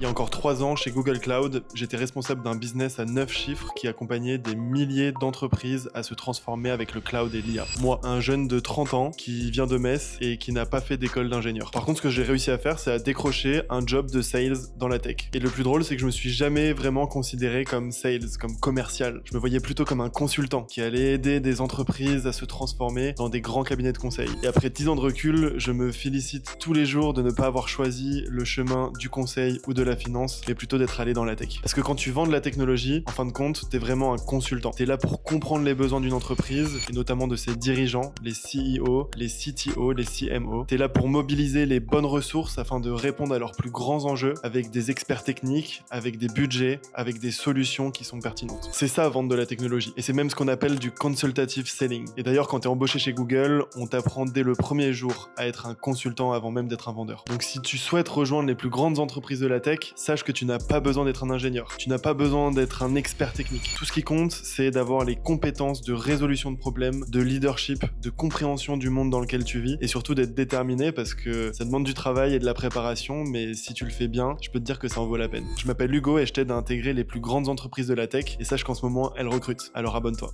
Il y a encore 3 ans, chez Google Cloud, j'étais responsable d'un business à 9 chiffres qui accompagnait des milliers d'entreprises à se transformer avec le cloud et l'IA. Moi, un jeune de 30 ans qui vient de Metz et qui n'a pas fait d'école d'ingénieur. Par contre, ce que j'ai réussi à faire, c'est à décrocher un job de sales dans la tech. Et le plus drôle, c'est que je me suis jamais vraiment considéré comme sales, comme commercial. Je me voyais plutôt comme un consultant qui allait aider des entreprises à se transformer dans des grands cabinets de conseil. Et après 10 ans de recul, je me félicite tous les jours de ne pas avoir choisi le chemin du conseil ou de la finance, mais plutôt d'être allé dans la tech. Parce que quand tu vends de la technologie, en fin de compte, t'es vraiment un consultant. T'es là pour comprendre les besoins d'une entreprise, et notamment de ses dirigeants, les CEO, les CTO, les CMO. T'es là pour mobiliser les bonnes ressources afin de répondre à leurs plus grands enjeux avec des experts techniques, avec des budgets, avec des solutions qui sont pertinentes. C'est ça, vendre de la technologie. Et c'est même ce qu'on appelle du consultative selling. Et d'ailleurs, quand t'es embauché chez Google, on t'apprend dès le premier jour à être un consultant avant même d'être un vendeur. Donc si tu souhaites rejoindre les plus grandes entreprises de la tech, sache que tu n'as pas besoin d'être un ingénieur. Tu n'as pas besoin d'être un expert technique. Tout ce qui compte, c'est d'avoir les compétences de résolution de problèmes, de leadership, de compréhension du monde dans lequel tu vis et surtout d'être déterminé parce que ça demande du travail et de la préparation, mais si tu le fais bien, je peux te dire que ça en vaut la peine. Je m'appelle Hugo et je t'aide à intégrer les plus grandes entreprises de la tech et sache qu'en ce moment, elles recrutent. Alors abonne-toi.